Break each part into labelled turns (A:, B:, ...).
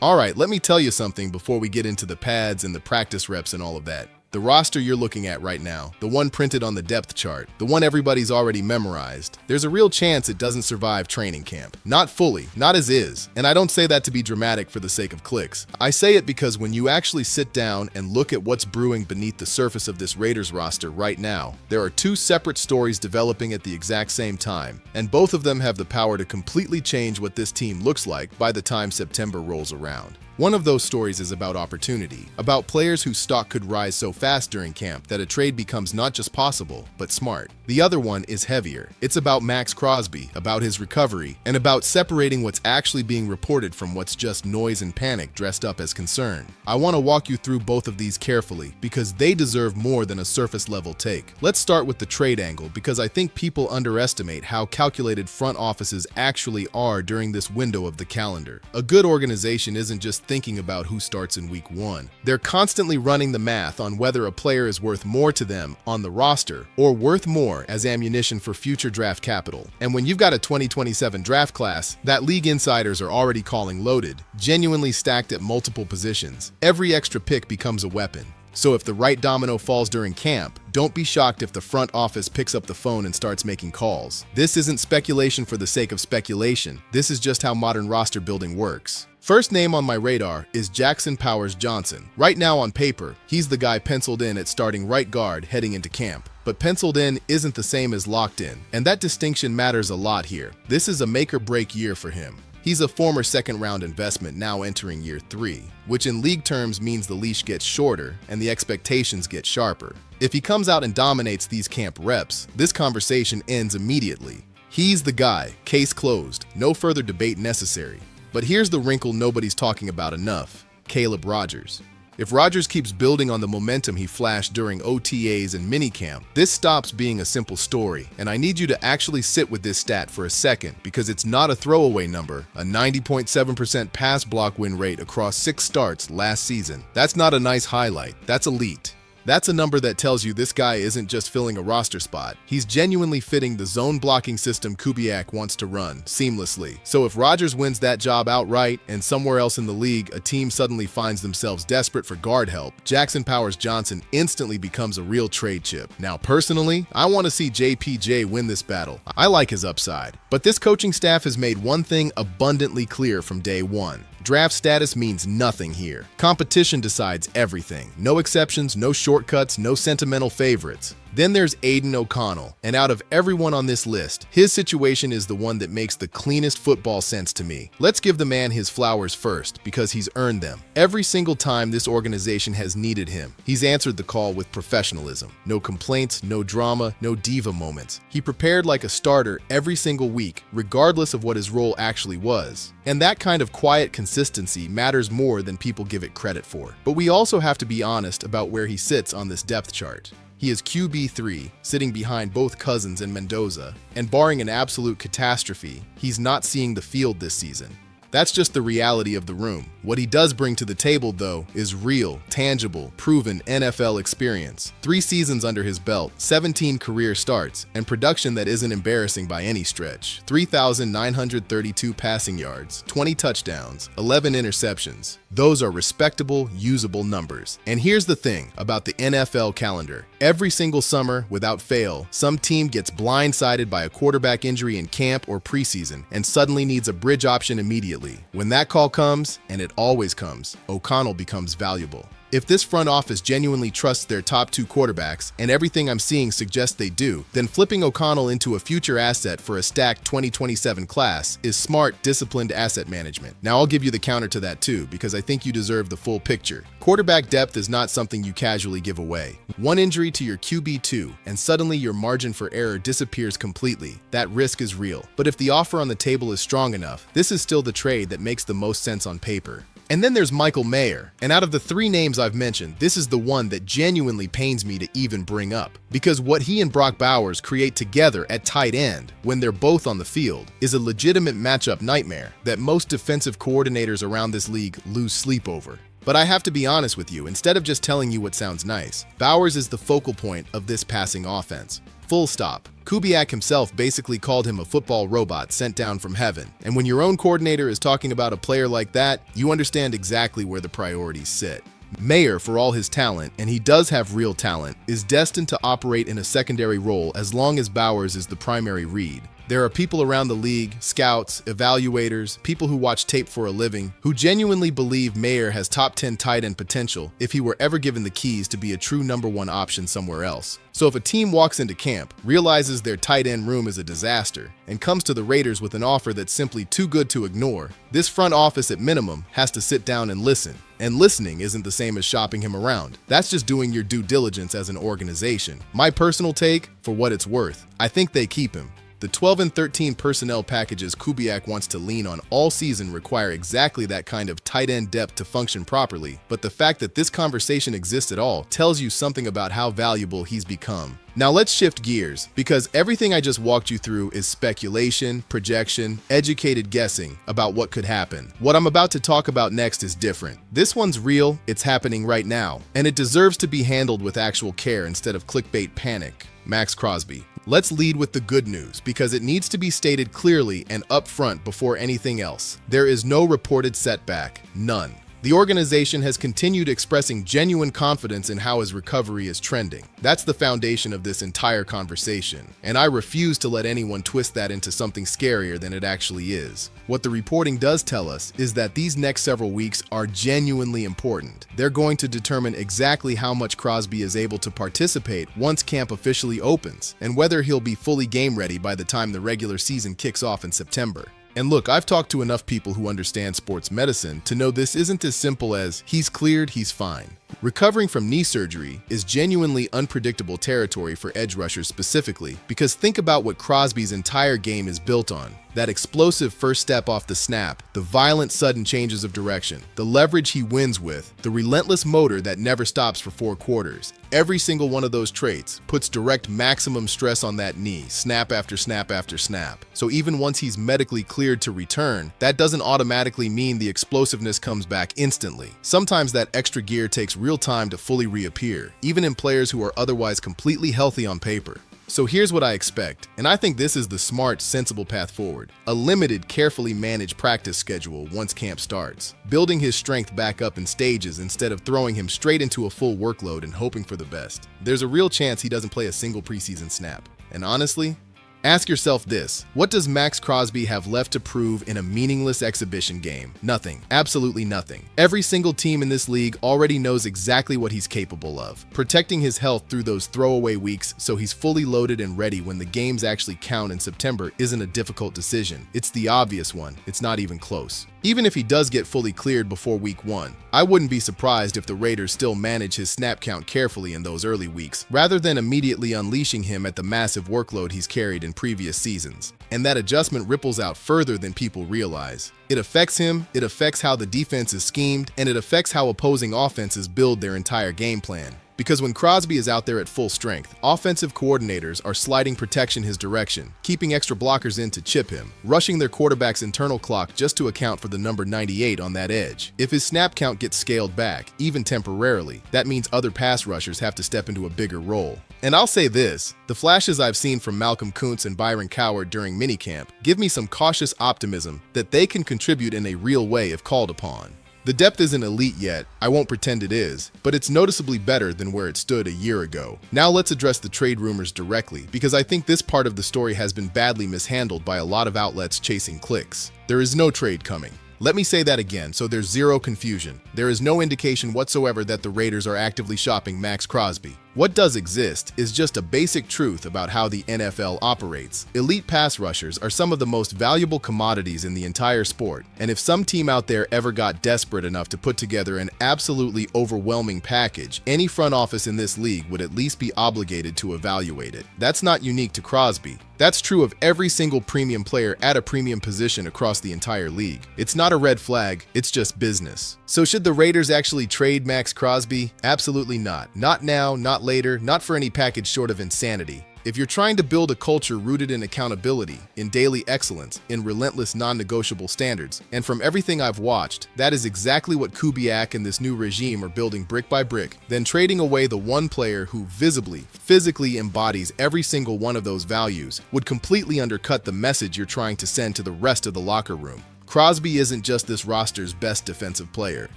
A: Alright, let me tell you something before we get into the pads and the practice reps and all of that. The roster you're looking at right now, the one printed on the depth chart, the one everybody's already memorized, there's a real chance it doesn't survive training camp. Not fully, not as is. And I don't say that to be dramatic for the sake of clicks. I say it because when you actually sit down and look at what's brewing beneath the surface of this Raiders roster right now, there are two separate stories developing at the exact same time, and both of them have the power to completely change what this team looks like by the time September rolls around. One of those stories is about opportunity, about players whose stock could rise so fast during camp that a trade becomes not just possible, but smart. The other one is heavier. It's about Maxx Crosby, about his recovery, and about separating what's actually being reported from what's just noise and panic dressed up as concern. I want to walk you through both of these carefully because they deserve more than a surface-level take. Let's start with the trade angle because I think people underestimate how calculated front offices actually are during this window of the calendar. A good organization isn't just thinking about who starts in week 1. They're constantly running the math on whether a player is worth more to them on the roster or worth more as ammunition for future draft capital. And when you've got a 2027 draft class that league insiders are already calling loaded, genuinely stacked at multiple positions, every extra pick becomes a weapon. So if the right domino falls during camp, don't be shocked if the front office picks up the phone and starts making calls. This isn't speculation for the sake of speculation. This is just how modern roster building works. First name on my radar is Jackson Powers Johnson. Right now on paper, he's the guy penciled in at starting right guard heading into camp. But penciled in isn't the same as locked in, and that distinction matters a lot here. This is a make-or-break year for him. He's a former second-round investment now entering year 3, which in league terms means the leash gets shorter and the expectations get sharper. If he comes out and dominates these camp reps, this conversation ends immediately. He's the guy, case closed, no further debate necessary. But here's the wrinkle nobody's talking about enough: Caleb Rogers. If Rogers keeps building on the momentum he flashed during OTAs and minicamp, this stops being a simple story, and I need you to actually sit with this stat for a second because it's not a throwaway number. A 90.7% pass block win rate across 6 starts last season. That's not a nice highlight, that's elite. That's a number that tells you this guy isn't just filling a roster spot. He's genuinely fitting the zone blocking system Kubiak wants to run seamlessly. So if Rodgers wins that job outright and somewhere else in the league a team suddenly finds themselves desperate for guard help, Jackson Powers Johnson instantly becomes a real trade chip. Now personally, I want to see JPJ win this battle. I like his upside. But this coaching staff has made one thing abundantly clear from day one. Draft status means nothing here. Competition decides everything. No exceptions, no shortcuts, no sentimental favorites. Then there's Aiden O'Connell, and out of everyone on this list, his situation is the one that makes the cleanest football sense to me. Let's give the man his flowers first, because he's earned them. Every single time this organization has needed him, he's answered the call with professionalism. No complaints, no drama, no diva moments. He prepared like a starter every single week, regardless of what his role actually was. And that kind of quiet consistency matters more than people give it credit for. But we also have to be honest about where he sits on this depth chart. He is QB3, sitting behind both Cousins and Mendoza, and barring an absolute catastrophe, he's not seeing the field this season. That's just the reality of the room. What he does bring to the table, though, is real, tangible, proven NFL experience. 3 seasons under his belt, 17 career starts, and production that isn't embarrassing by any stretch. 3,932 passing yards, 20 touchdowns, 11 interceptions. Those are respectable, usable numbers. And here's the thing about the NFL calendar. Every single summer, without fail, some team gets blindsided by a quarterback injury in camp or preseason and suddenly needs a bridge option immediately. When that call comes, and it always comes, O'Connell becomes valuable. If this front office genuinely trusts their top 2 quarterbacks, and everything I'm seeing suggests they do, then flipping O'Connell into a future asset for a stacked 2027 class is smart, disciplined asset management. Now I'll give you the counter to that too, because I think you deserve the full picture. Quarterback depth is not something you casually give away. One injury to your QB2, and suddenly your margin for error disappears completely. That risk is real. But if the offer on the table is strong enough, this is still the trade that makes the most sense on paper. And then there's Michael Mayer, and out of the 3 names I've mentioned, this is the one that genuinely pains me to even bring up. Because what he and Brock Bowers create together at tight end, when they're both on the field, is a legitimate matchup nightmare that most defensive coordinators around this league lose sleep over. But I have to be honest with you, instead of just telling you what sounds nice, Bowers is the focal point of this passing offense. full stop. Kubiak himself basically called him a football robot sent down from heaven. And when your own coordinator is talking about a player like that, you understand exactly where the priorities sit. Mayer, for all his talent, and he does have real talent, is destined to operate in a secondary role as long as Bowers is the primary read. There are people around the league, scouts, evaluators, people who watch tape for a living, who genuinely believe Mayer has top 10 tight end potential if he were ever given the keys to be a true number one option somewhere else. So if a team walks into camp, realizes their tight end room is a disaster, and comes to the Raiders with an offer that's simply too good to ignore, this front office at minimum has to sit down and listen. And listening isn't the same as shopping him around. That's just doing your due diligence as an organization. My personal take, for what it's worth, I think they keep him. The 12 and 13 personnel packages Kubiak wants to lean on all season require exactly that kind of tight end depth to function properly, but the fact that this conversation exists at all tells you something about how valuable he's become. Now let's shift gears, because everything I just walked you through is speculation, projection, educated guessing about what could happen. What I'm about to talk about next is different. This one's real, it's happening right now, and it deserves to be handled with actual care instead of clickbait panic. Maxx Crosby. Let's lead with the good news, because it needs to be stated clearly and upfront before anything else. There is no reported setback, none. The organization has continued expressing genuine confidence in how his recovery is trending. That's the foundation of this entire conversation, and I refuse to let anyone twist that into something scarier than it actually is. What the reporting does tell us is that these next several weeks are genuinely important. They're going to determine exactly how much Crosby is able to participate once camp officially opens, and whether he'll be fully game ready by the time the regular season kicks off in September. And look, I've talked to enough people who understand sports medicine to know this isn't as simple as he's cleared, he's fine. Recovering from knee surgery is genuinely unpredictable territory for edge rushers specifically, because think about what Crosby's entire game is built on. That explosive first step off the snap, the violent sudden changes of direction, the leverage he wins with, the relentless motor that never stops for 4 quarters. Every single one of those traits puts direct maximum stress on that knee, snap after snap after snap. So even once he's medically cleared to return, that doesn't automatically mean the explosiveness comes back instantly. Sometimes that extra gear takes real time to fully reappear, even in players who are otherwise completely healthy on paper. So here's what I expect, and I think this is the smart, sensible path forward. A limited, carefully managed practice schedule once camp starts, building his strength back up in stages instead of throwing him straight into a full workload and hoping for the best. There's a real chance he doesn't play a single preseason snap. And honestly, ask yourself this: what does Maxx Crosby have left to prove in a meaningless exhibition game? Nothing. Absolutely nothing. Every single team in this league already knows exactly what he's capable of. Protecting his health through those throwaway weeks so he's fully loaded and ready when the games actually count in September isn't a difficult decision. It's the obvious one. It's not even close. Even if he does get fully cleared before week 1, I wouldn't be surprised if the Raiders still manage his snap count carefully in those early weeks, rather than immediately unleashing him at the massive workload he's carried in previous seasons. And that adjustment ripples out further than people realize. It affects him, it affects how the defense is schemed, and it affects how opposing offenses build their entire game plan. Because when Crosby is out there at full strength, offensive coordinators are sliding protection his direction, keeping extra blockers in to chip him, rushing their quarterback's internal clock just to account for the number 98 on that edge. If his snap count gets scaled back, even temporarily, that means other pass rushers have to step into a bigger role. And I'll say this, the flashes I've seen from Malcolm Kuntz and Byron Coward during minicamp give me some cautious optimism that they can contribute in a real way if called upon. The depth isn't elite yet, I won't pretend it is, but it's noticeably better than where it stood a year ago. Now let's address the trade rumors directly, because I think this part of the story has been badly mishandled by a lot of outlets chasing clicks. There is no trade coming. Let me say that again, so there's zero confusion. There is no indication whatsoever that the Raiders are actively shopping Maxx Crosby. What does exist is just a basic truth about how the NFL operates. Elite pass rushers are some of the most valuable commodities in the entire sport, and if some team out there ever got desperate enough to put together an absolutely overwhelming package, any front office in this league would at least be obligated to evaluate it. That's not unique to Crosby. That's true of every single premium player at a premium position across the entire league. It's not a red flag, it's just business. So should the Raiders actually trade Maxx Crosby? Absolutely not. Not now, not later, not for any package short of insanity. If you're trying to build a culture rooted in accountability, in daily excellence, in relentless non-negotiable standards, and from everything I've watched, that is exactly what Kubiak and this new regime are building brick by brick, then trading away the one player who visibly, physically embodies every single one of those values would completely undercut the message you're trying to send to the rest of the locker room. Crosby isn't just this roster's best defensive player.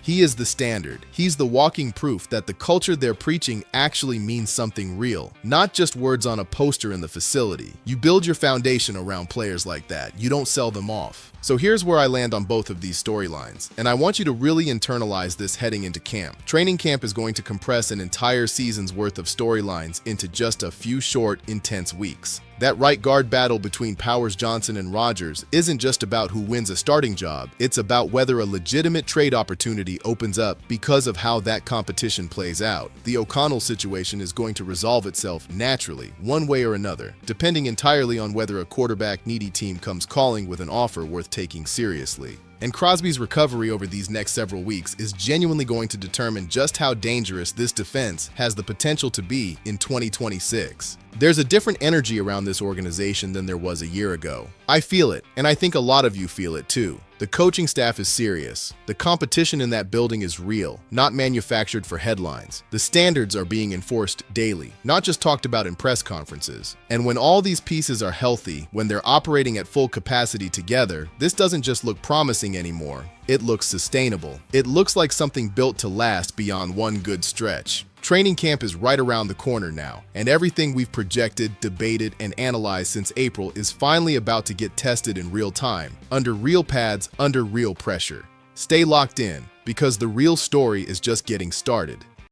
A: He is the standard. He's the walking proof that the culture they're preaching actually means something real, not just words on a poster in the facility. You build your foundation around players like that. You don't sell them off. So here's where I land on both of these storylines, and I want you to really internalize this heading into camp. Training camp is going to compress an entire season's worth of storylines into just a few short, intense weeks. That right guard battle between Powers Johnson and Rodgers isn't just about who wins a starting job, it's about whether a legitimate trade opportunity opens up because of how that competition plays out. The O'Connell situation is going to resolve itself naturally, one way or another, depending entirely on whether a quarterback-needy team comes calling with an offer worth taking seriously. And Crosby's recovery over these next several weeks is genuinely going to determine just how dangerous this defense has the potential to be in 2026. There's a different energy around this organization than there was a year ago. I feel it, and I think a lot of you feel it too. The coaching staff is serious. The competition in that building is real, not manufactured for headlines. The standards are being enforced daily, not just talked about in press conferences. And when all these pieces are healthy, when they're operating at full capacity together, this doesn't just look promising anymore. It looks sustainable. It looks like something built to last beyond one good stretch. Training camp is right around the corner now, and everything we've projected, debated, and analyzed since April is finally about to get tested in real time, under real pads, under real pressure. Stay locked in, because the real story is just getting started.